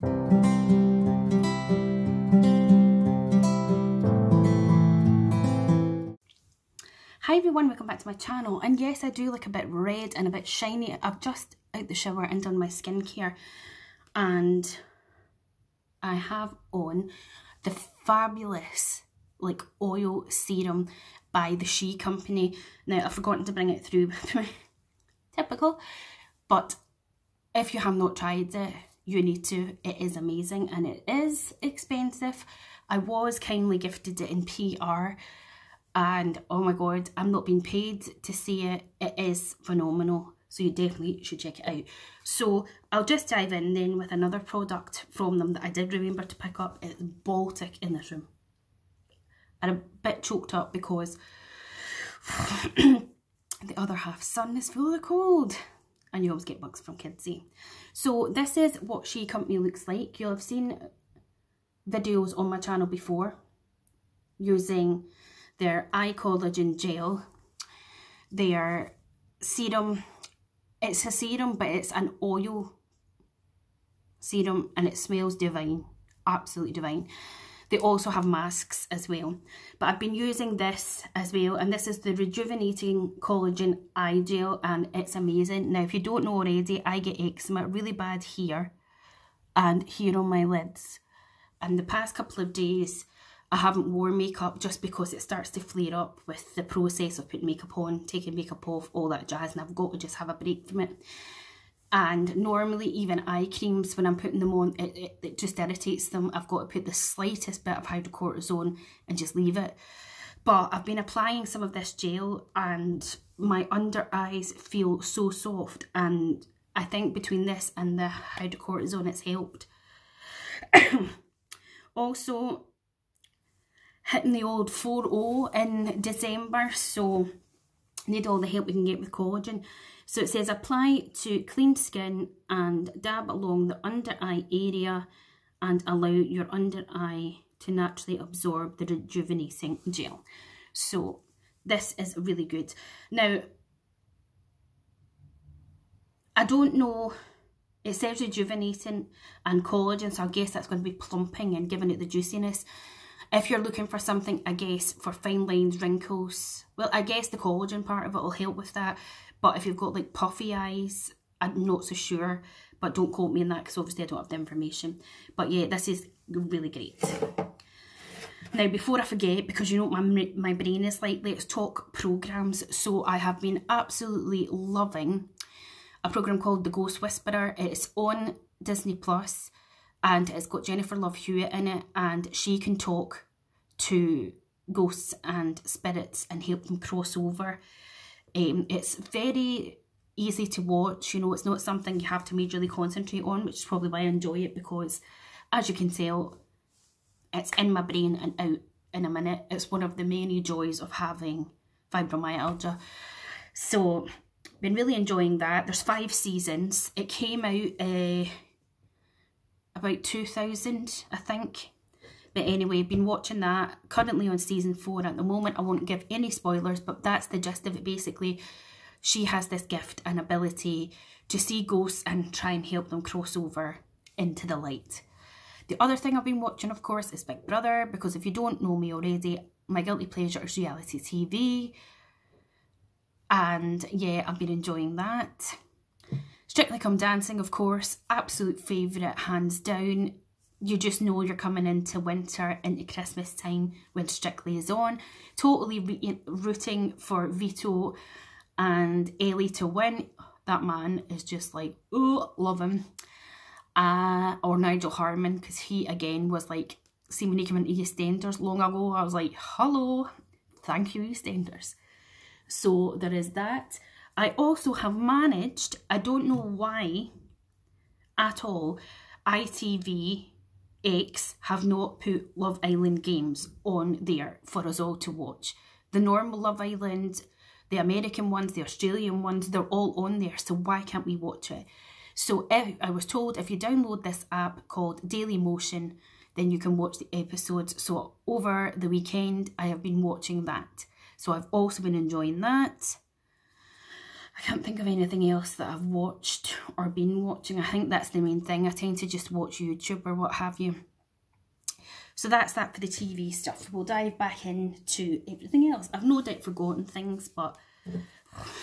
Hi everyone, welcome back to my channel. And yes, I do look a bit red and a bit shiny. I've just out the shower and done my skincare, and I have on the fabulous like oil serum by the She company. Now I've forgotten to bring it through with me, typical, but if you have not tried it, you need to. It is amazing and it is expensive. I was kindly gifted it in PR, and oh my god, I'm not being paid to see it. It is phenomenal, so you definitely should check it out. So I'll just dive in then with another product from them that I did remember to pick up. It's Baltic in this room. I'm a bit choked up because the other half sun is full of cold, and you always get bugs from kids, see. So this is what She company looks like. You'll have seen videos on my channel before using their eye collagen gel, their serum. It's a serum, but it's an oil serum and it smells divine, absolutely divine. They also have masks as well, but I've been using this as well, and this is the Rejuvenating Collagen Eye Gel, and it's amazing. Now if you don't know already, I get eczema really bad here and here on my lids, and the past couple of days I haven't worn makeup just because it starts to flare up with the process of putting makeup on, taking makeup off, all that jazz, and I've got to just have a break from it. And normally even eye creams, when I'm putting them on, it just irritates them. I've got to put the slightest bit of hydrocortisone and just leave it. But I've been applying some of this gel and my under eyes feel so soft, and I think between this and the hydrocortisone it's helped. Also, hitting the old 4-0 in December, so need all the help we can get with collagen. So it says apply to clean skin and dab along the under eye area and allow your under eye to naturally absorb the rejuvenating gel. So this is really good. Now, I don't know, it says rejuvenating and collagen, so I guess that's going to be plumping and giving it the juiciness. If you're looking for something, I guess, for fine lines, wrinkles, well, I guess the collagen part of it will help with that. But if you've got like puffy eyes, I'm not so sure, but don't quote me on that because obviously I don't have the information. But yeah, this is really great. Now, before I forget, because you know what my brain is like, let's talk programmes. So I have been absolutely loving a programme called The Ghost Whisperer. It's on Disney Plus. And it's got Jennifer Love Hewitt in it, and she can talk to ghosts and spirits and help them cross over. It's very easy to watch, you know, it's not something you have to majorly concentrate on, which is probably why I enjoy it, because as you can tell, it's in my brain and out in a minute. It's one of the many joys of having fibromyalgia. So, been really enjoying that. There's 5 seasons. It came out about 2000, I think. But anyway, been watching that, currently on season 4 at the moment. I won't give any spoilers, but that's the gist of it. Basically, she has this gift and ability to see ghosts and try and help them cross over into the light. The other thing I've been watching, of course, is Big Brother, because if you don't know me already, my guilty pleasure is reality TV. And yeah, I've been enjoying that. Strictly Come Dancing, of course, absolute favourite, hands down. You just know you're coming into winter, into Christmas time when Strictly is on. Totally rooting for Vito and Ellie to win. That man is just like, oh, love him. Or Nigel Harman, because he again was like, see when he came into EastEnders long ago, I was like, hello, thank you EastEnders. So there is that. I also have managed, I don't know why at all, ITVX have not put Love Island games on there for us all to watch. The normal Love Island, the American ones, the Australian ones, they're all on there, so why can't we watch it? So I was told if you download this app called Daily Motion, then you can watch the episodes. So over the weekend, I have been watching that. So I've also been enjoying that. I can't think of anything else that I've watched or been watching. I think that's the main thing. I tend to just watch YouTube or what have you. So that's that for the TV stuff. We'll dive back into everything else. I've no doubt forgotten things, but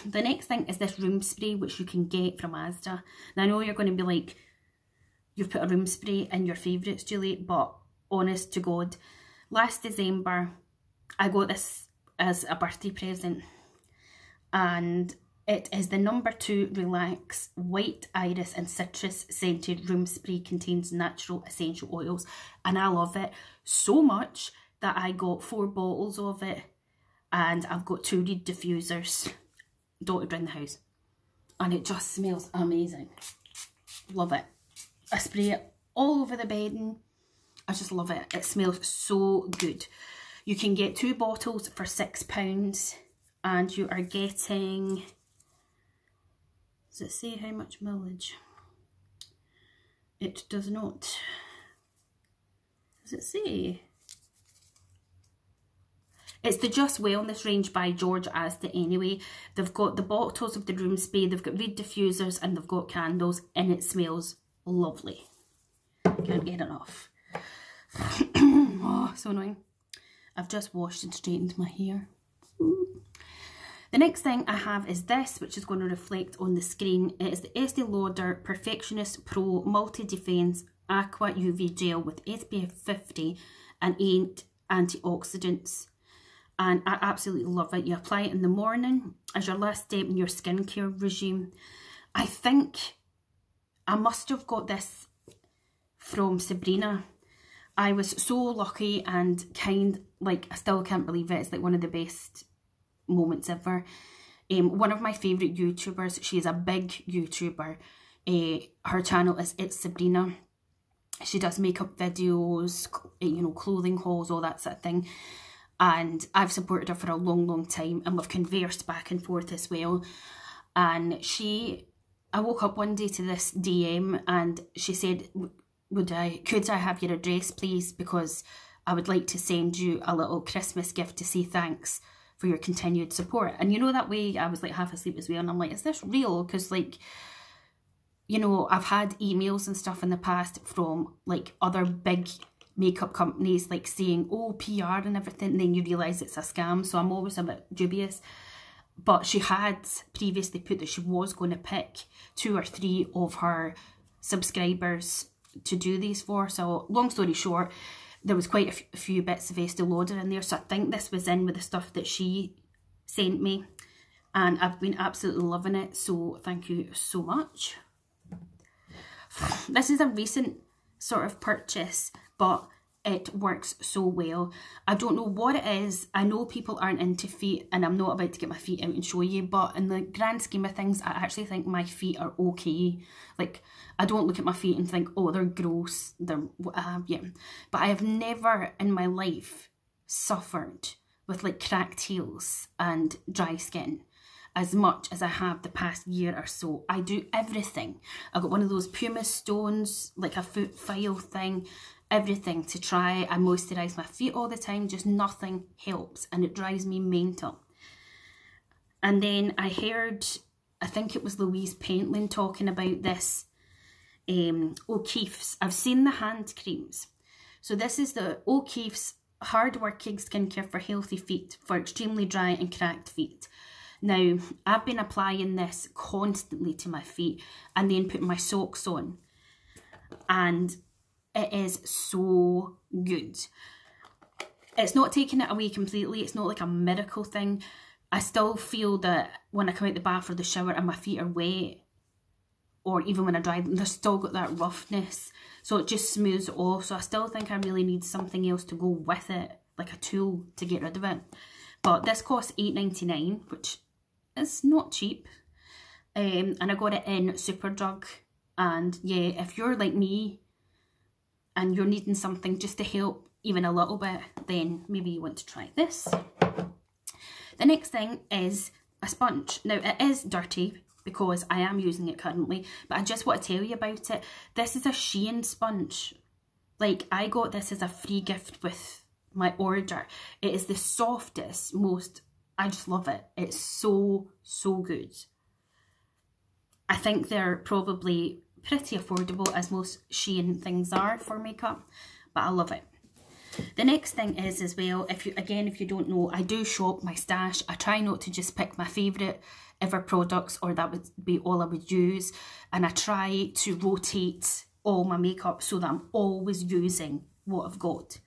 the next thing is this room spray, which you can get from Asda. Now I know you're going to be like, you've put a room spray in your favourites, Julie, but honest to God, last December I got this as a birthday present, and it is the #2 Relax White Iris and Citrus Scented Room Spray. Contains natural essential oils, and I love it so much that I got 4 bottles of it, and I've got 2 reed diffusers dotted around the house, and it just smells amazing. Love it. I spray it all over the bedding. I just love it. It smells so good. You can get 2 bottles for £6, and you are getting, does it say how much millage? It does not. Does it say? It's the Just Wellness range by George Asda anyway. They've got the bottles of the room spray, they've got reed diffusers, and they've got candles, and it smells lovely. Can't get enough. Oh, so annoying. I've just washed and straightened my hair. Ooh. The next thing I have is this, which is going to reflect on the screen. It is the Estee Lauder Perfectionist Pro Multi-Defense Aqua UV Gel with SPF 50 and 8 antioxidants. And I absolutely love it. You apply it in the morning as your last step in your skincare regime. I think I must have got this from Sabrina. I was so lucky and kind, like I still can't believe it. It's like one of the best moments ever. One of my favourite YouTubers, she is a big YouTuber. Her channel is It's Sabrina. She does makeup videos, you know, clothing hauls, all that sort of thing. And I've supported her for a long, long time, and we've conversed back and forth as well. And I woke up one day to this DM, and she said, could I have your address please, because I would like to send you a little Christmas gift to say thanks for your continued support. And you know, that way I was like half asleep as well, and I'm like, is this real? Because like, you know, I've had emails and stuff in the past from like other big makeup companies like saying, oh, PR and everything, and then you realise it's a scam, so I'm always a bit dubious. But she had previously put that she was going to pick 2 or 3 of her subscribers to do these for. So long story short, there was quite a few bits of Estee Lauder in there, so I think this was in with the stuff that she sent me, and I've been absolutely loving it, so thank you so much. This is a recent sort of purchase, but it works so well. I don't know what it is. I know people aren't into feet, and I'm not about to get my feet out and show you, but in the grand scheme of things, I actually think my feet are okay. Like, I don't look at my feet and think, oh, they're gross, they're yeah. But I have never in my life suffered with like cracked heels and dry skin as much as I have the past year or so. I do everything. I got one of those Puma stones, like a foot file thing, everything to try. I moisturise my feet all the time, just nothing helps, and it drives me mental. And then I heard, I think it was Louise Pentland talking about this O'Keeffe's. I've seen the hand creams. So this is the O'Keeffe's hard-working skincare for healthy feet for extremely dry and cracked feet. Now, I've been applying this constantly to my feet and then putting my socks on, and it is so good. It's not taking it away completely. It's not like a miracle thing. I still feel that when I come out the bath or the shower and my feet are wet, or even when I dry them, they've still got that roughness. So it just smooths it off. So I still think I really need something else to go with it, like a tool to get rid of it. But this costs $8.99, which is not cheap. And I got it in Superdrug. And yeah, if you're like me and you're needing something just to help even a little bit, then maybe you want to try this. The next thing is a sponge. Now, it is dirty because I am using it currently, but I just want to tell you about it. This is a Shein sponge. Like, I got this as a free gift with my order. It is the softest, most, I just love it. It's so, so good. I think they're probably pretty affordable, as most Shein things are for makeup, but I love it. The next thing is as well, if you don't know, I do shop my stash. I try not to just pick my favourite ever products, or that would be all I would use, and I try to rotate all my makeup so that I'm always using what I've got.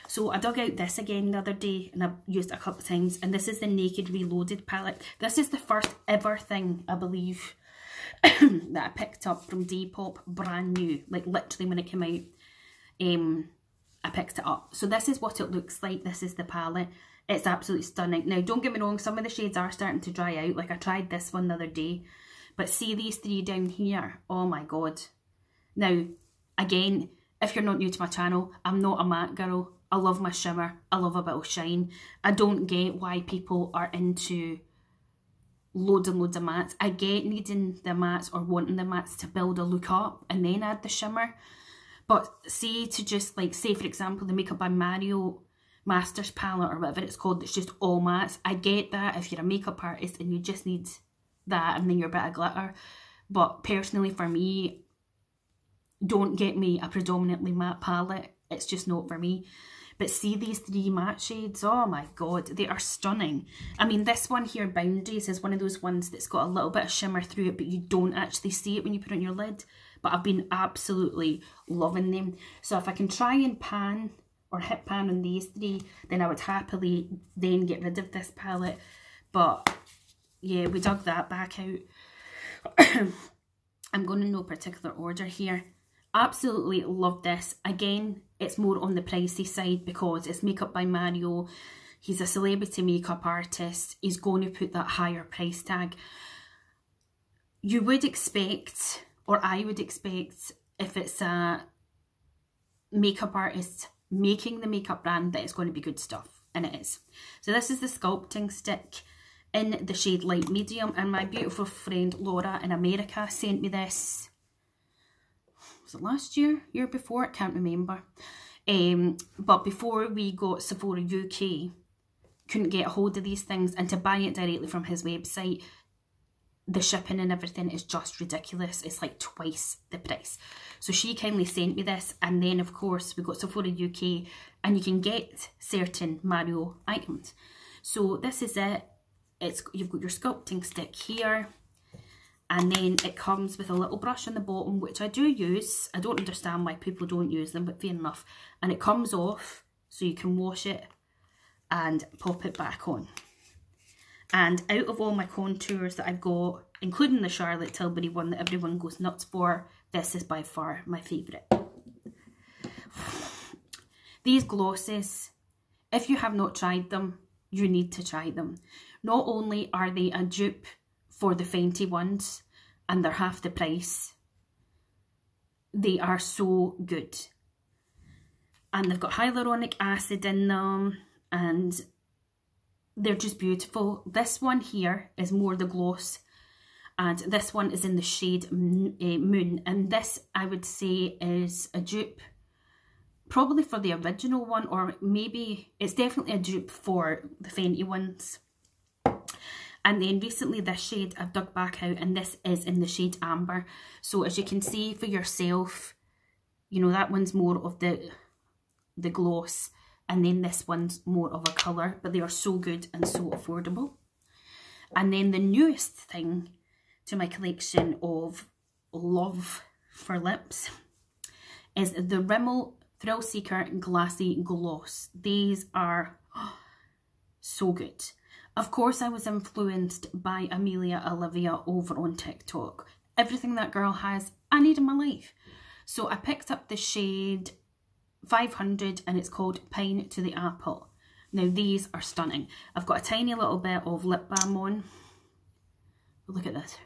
So I dug out this again the other day, and I've used it a couple of times, and this is the Naked Reloaded palette. This is the first ever thing, I believe, that I picked up from Depop, brand new, like literally when it came out. I picked it up. So this is what it looks like. This is the palette. It's absolutely stunning. Now, don't get me wrong, some of the shades are starting to dry out. Like I tried this one the other day, but see these three down here? Oh my God. Now, again, if you're not new to my channel, I'm not a matte girl. I love my shimmer. I love a bit of shine. I don't get why people are into loads and loads of mattes. I get needing the mattes or wanting the mattes to build a look up and then add the shimmer. But see, to just like, say for example, the Makeup by Mario Masters palette or whatever it's called, it's just all mattes. I get that if you're a makeup artist and you just need that and then your bit of glitter. But personally for me, don't get me a predominantly matte palette. It's just not for me. But see these three matte shades, oh my God, they are stunning. I mean, this one here, Boundaries, is one of those ones that's got a little bit of shimmer through it, but you don't actually see it when you put it on your lid. But I've been absolutely loving them. So if I can try and pan or hit pan on these three, then I would happily then get rid of this palette. But yeah, we dug that back out. I'm going in no particular order here. Absolutely love this. Again, it's more on the pricey side because it's Makeup by Mario. He's a celebrity makeup artist. He's going to put that higher price tag. You would expect, or I would expect, if it's a makeup artist making the makeup brand, that it's going to be good stuff, and it is. So this is the sculpting stick in the shade Light Medium, and my beautiful friend Laura in America sent me this. Was it last year? Year before? I can't remember. But before we got Sephora UK, couldn't get a hold of these things, and to buy it directly from his website, the shipping and everything is just ridiculous. It's like twice the price. So she kindly sent me this, and then of course we got Sephora UK, and you can get certain Mario items. So this is it. You've got your sculpting stick here, and then it comes with a little brush on the bottom, which I do use. I don't understand why people don't use them, but fair enough. And it comes off so you can wash it and pop it back on. And out of all my contours that I've got, including the Charlotte Tilbury one that everyone goes nuts for, this is by far my favourite. These glosses, if you have not tried them, you need to try them. Not only are they a dupe for the Fenty ones, and they're half the price, they are so good. And they've got hyaluronic acid in them, and they're just beautiful. This one here is more the gloss, and this one is in the shade Moon, and this I would say is a dupe probably for the original one, or maybe it's definitely a dupe for the Fenty ones. And then recently this shade I've dug back out, and this is in the shade Amber. So as you can see for yourself, you know, that one's more of the gloss, and then this one's more of a colour, but they are so good and so affordable. And then the newest thing to my collection of love for lips is the Rimmel Thrill Seeker Glassy Gloss. These are so good. Of course, I was influenced by Amelia Olivia over on TikTok. Everything that girl has, I need in my life. So I picked up the shade 500, and it's called Pine to the Apple. Now these are stunning. I've got a tiny little bit of lip balm on. Look at this.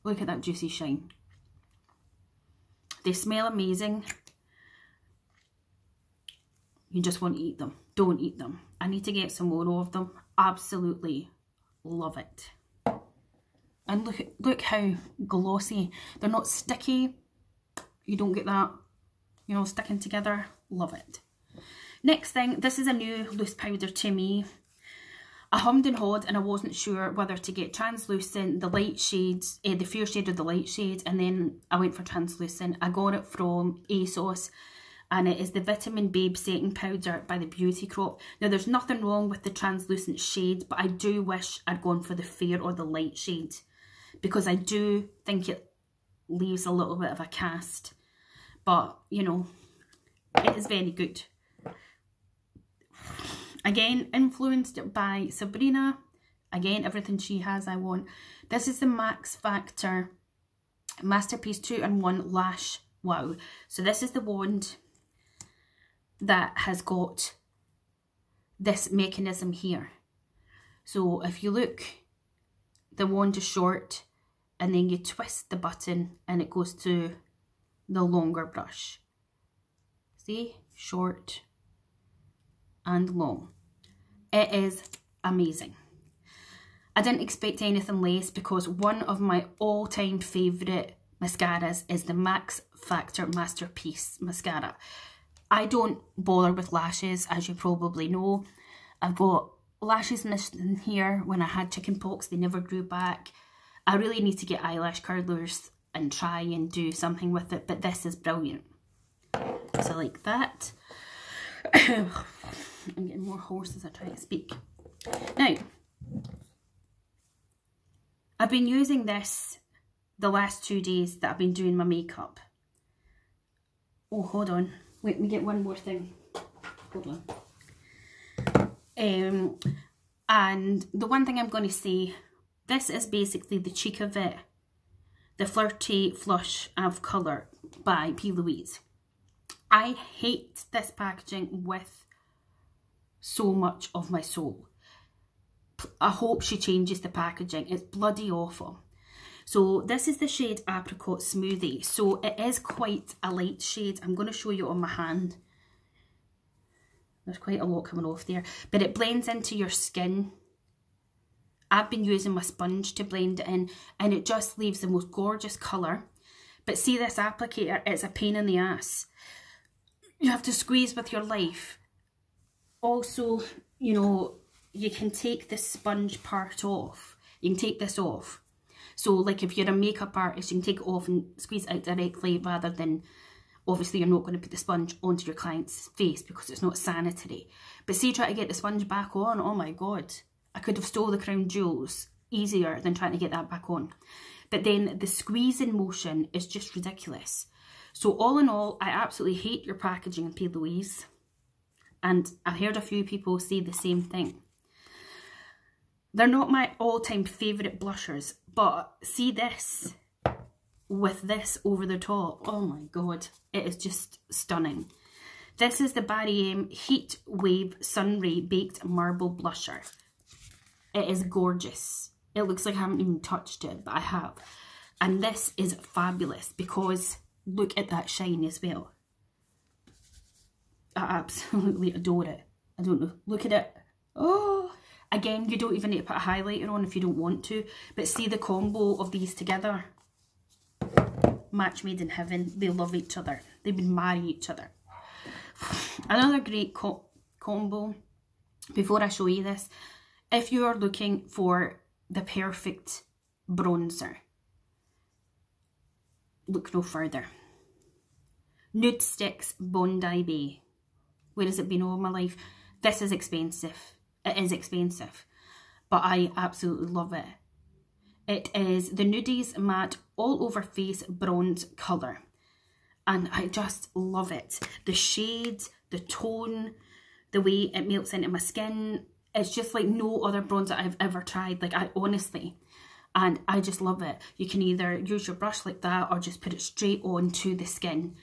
Look at that juicy shine. They smell amazing. You just want to eat them. Don't eat them. I need to get some more of them. Absolutely love it. And look how glossy. They're not sticky. You don't get that, you know, sticking together. Love it. Next thing, this is a new loose powder to me. I hummed and hawed and I wasn't sure whether to get translucent, the light shades, the fair shade or the light shades, and then I went for translucent. I got it from ASOS and it is the Vitamin Babe Setting Powder by the Beauty Crop. Now there's nothing wrong with the translucent shade, but I do wish I'd gone for the fair or the light shade because I do think it leaves a little bit of a cast. But, you know, it is very good. Again, influenced by Sabrina. Again, everything she has I want. This is the Max Factor Masterpiece 2-in-1 Lash Wow. So this is the wand that has got this mechanism here. So if you look, the wand is short and then you twist the button and it goes to the longer brush. See? Short and long. It is amazing. I didn't expect anything less because one of my all-time favourite mascaras is the Max Factor Masterpiece Mascara. I don't bother with lashes, as you probably know. I've got lashes in here. When I had chickenpox, they never grew back. I really need to get eyelash curlers and try and do something with it, but this is brilliant. So like that. I'm getting more hoarse as I try to speak. Now, I've been using this the last 2 days that I've been doing my makeup. Oh, hold on. Wait, let me get one more thing. Hold on. And the one thing I'm going to say, this is basically the cheek of it, the Flirty Flush of Colour by P. Louise. I hate this packaging with so much of my soul. I hope she changes the packaging. It's bloody awful. So this is the shade Apricot Smoothie. So it is quite a light shade. I'm going to show you on my hand. There's quite a lot coming off there. But it blends into your skin. I've been using my sponge to blend it in. And it just leaves the most gorgeous colour. But see this applicator? It's a pain in the ass. You have to squeeze with your life. Also, you know, you can take the sponge part off. You can take this off. So like if you're a makeup artist, you can take it off and squeeze it out directly rather than, obviously you're not going to put the sponge onto your client's face because it's not sanitary. But see, try to get the sponge back on, oh my god. I could have stole the crown jewels easier than trying to get that back on. But then the squeezing motion is just ridiculous. So all in all, I absolutely hate your packaging in P. Louise. And I've heard a few people say the same thing. They're not my all-time favourite blushers, but see this with this over the top. Oh my god, it is just stunning. This is the Barry M Heat Wave Sunray Baked Marble Blusher. It is gorgeous. It looks like I haven't even touched it, but I have. And this is fabulous because look at that shine as well. I absolutely adore it. I don't know. Look at it. Oh, again, you don't even need to put a highlighter on if you don't want to. But see the combo of these together. Match made in heaven. They love each other. They would marry each other. Another great combo. Before I show you this, if you are looking for the perfect bronzer, look no further. Nude Sticks Bondi Bay. Where has it been all my life? This is expensive. It is expensive. But I absolutely love it. It is the Nudies Matte All Over Face Bronze Colour. And I just love it. The shade, the tone, the way it melts into my skin. It's just like no other bronzer I've ever tried. Like, I honestly. And I just love it. You can either use your brush like that or just put it straight onto the skin.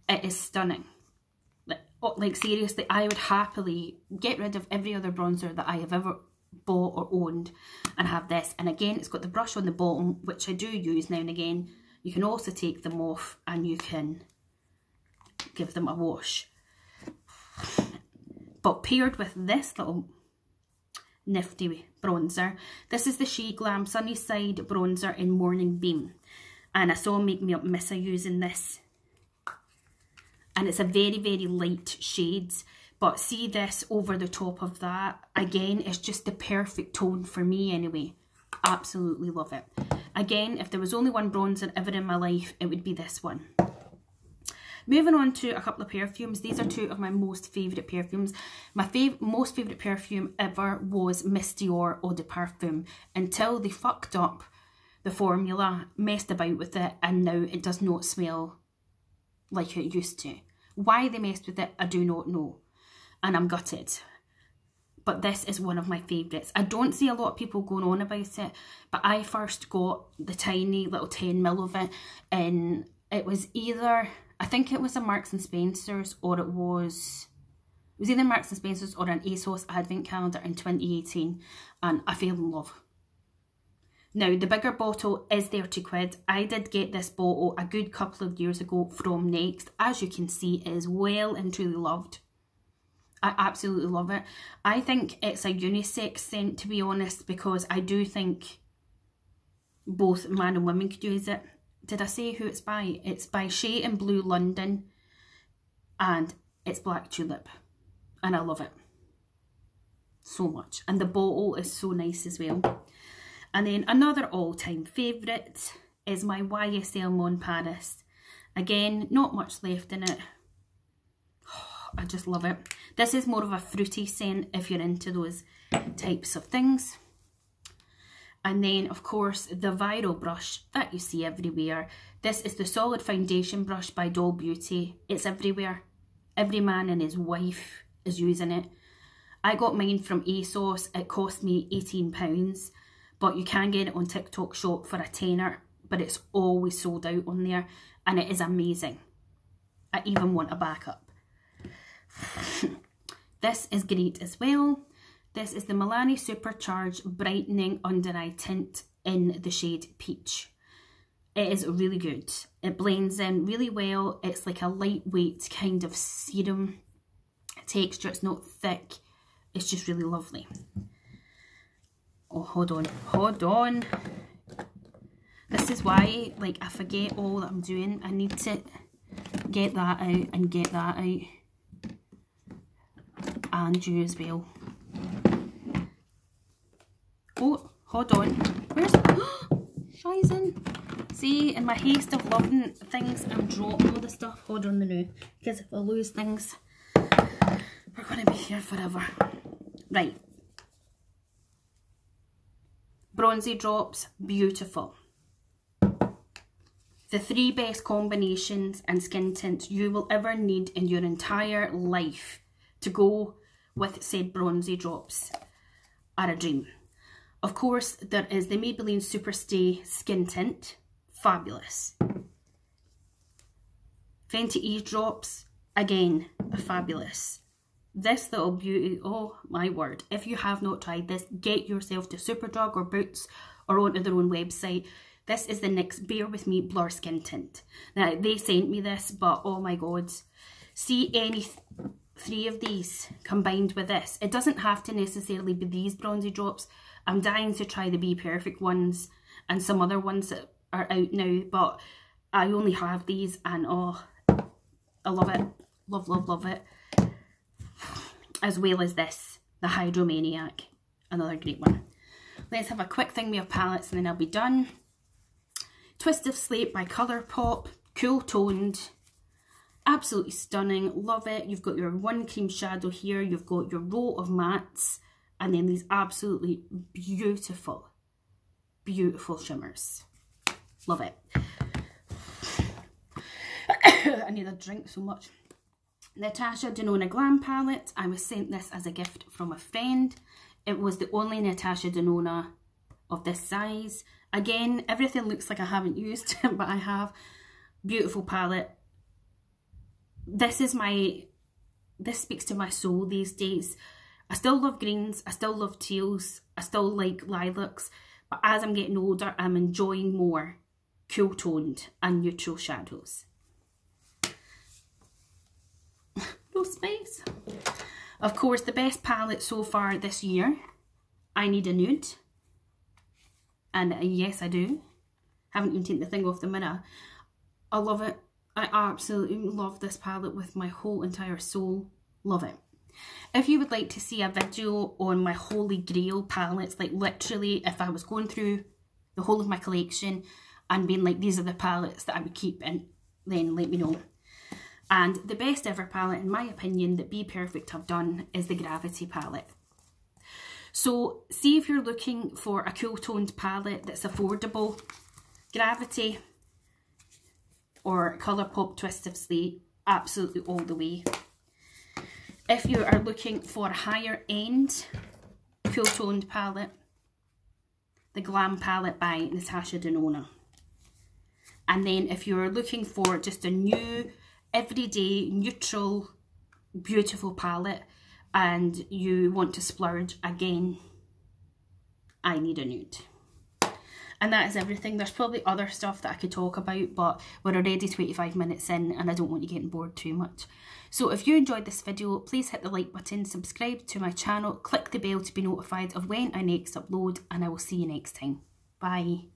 It is stunning. Like seriously, I would happily get rid of every other bronzer that I have ever bought or owned and have this. And again, it's got the brush on the bottom, which I do use now and again. You can also take them off and you can give them a wash. But paired with this little nifty bronzer, this is the Shea Glam Sunny Side Bronzer in Morning Beam. And I saw Make Me Up Missa using this. And it's a very, very light shade, But see this over the top of that, again, it's just the perfect tone for me anyway. Absolutely love it. Again, if there was only one bronzer ever in my life, it would be this one. Moving on to a couple of perfumes. These are two of my most favourite perfumes. My most favourite perfume ever was Miss Dior Eau de Parfum, until they fucked up the formula, messed about with it, and now it does not smell like it used to. Why they messed with it, I do not know. And I'm gutted. But this is one of my favourites. I don't see a lot of people going on about it, but I first got the tiny little 10ml of it, and it was either, I think it was a Marks and Spencer's, or it was either Marks and Spencer's or an ASOS advent calendar in 2018, and I fell in love. Now, the bigger bottle is £30. I did get this bottle a good couple of years ago from Next. As you can see, it is well and truly loved. I absolutely love it. I think it's a unisex scent, to be honest, because I do think both man and women could use it. Did I say who it's by? It's by Shea and Blue London, and it's Black Tulip, and I love it so much. And the bottle is so nice as well. And then another all-time favourite is my YSL Mon Paris. Again, not much left in it. I just love it. This is more of a fruity scent if you're into those types of things. And then, of course, the viral brush that you see everywhere. This is the Solid Foundation brush by Doll Beauty. It's everywhere. Every man and his wife is using it. I got mine from ASOS. It cost me £18, but you can get it on TikTok Shop for a tenner, but it's always sold out on there, and it is amazing. I even want a backup. This is great as well. This is the Milani Supercharged Brightening Under Eye Tint in the shade Peach. It is really good. It blends in really well. It's like a lightweight kind of serum texture. It's not thick. It's just really lovely. Oh, hold on. This is why, like, I forget all that I'm doing. I need to get that out and get that out. And you as well. Oh, hold on. Where's Shizen? See, in my haste of loving things, I'm dropping all the stuff. Hold on the new, because if I lose things, we're going to be here forever. Right. Bronzy Drops, beautiful. The 3 best combinations and skin tints you will ever need in your entire life to go with said Bronzy Drops are a dream. Of course, there is the Maybelline Superstay Skin Tint, fabulous. Fenty Ease Drops, again, fabulous. This little beauty, oh my word, if you have not tried this, get yourself to Superdrug or Boots or onto their own website. This is the NYX Bare With Me Blur Skin Tint. Now, they sent me this, but oh my god, see any 3 of these combined with this. It doesn't have to necessarily be these Bronzy Drops. I'm dying to try the Be Perfect ones and some other ones that are out now, but I only have these, and oh, I love it. Love, love, love it. As well as this, the Hydromaniac, another great one. Let's have a quick thing with palettes and then I'll be done. Twist of Slate by Colourpop, cool toned, absolutely stunning, love it. You've got your one cream shadow here, you've got your row of mattes, and then these absolutely beautiful, beautiful shimmers. Love it. I need a drink so much. Natasha Denona Glam Palette. I was sent this as a gift from a friend. It was the only Natasha Denona of this size. Again, everything looks like I haven't used, but I have. Beautiful palette. This speaks to my soul these days. I still love greens, I still love teals, I still like lilacs, but as I'm getting older, I'm enjoying more cool toned and neutral shadows. No space. Of course, the best palette so far this year, I Need a Nude. And yes, I do. Haven't even taken the thing off the mirror. I love it. I absolutely love this palette with my whole entire soul. Love it. If you would like to see a video on my holy grail palettes, like literally if I was going through the whole of my collection and being like, these are the palettes that I would keep, and then let me know. And the best ever palette, in my opinion, that Be Perfect have done is the Gravity palette. So see if you're looking for a cool toned palette that's affordable, Gravity or Colourpop Twist of Slate, absolutely all the way. If you are looking for a higher end cool toned palette, the Glam palette by Natasha Denona. And then if you're looking for just a new, everyday, neutral, beautiful palette and you want to splurge, again, I Need a Nude. And that is everything. There's probably other stuff that I could talk about, but we're already 25 minutes in and I don't want you getting bored too much. So if you enjoyed this video, please hit the like button, subscribe to my channel, click the bell to be notified of when I next upload, and I will see you next time. Bye.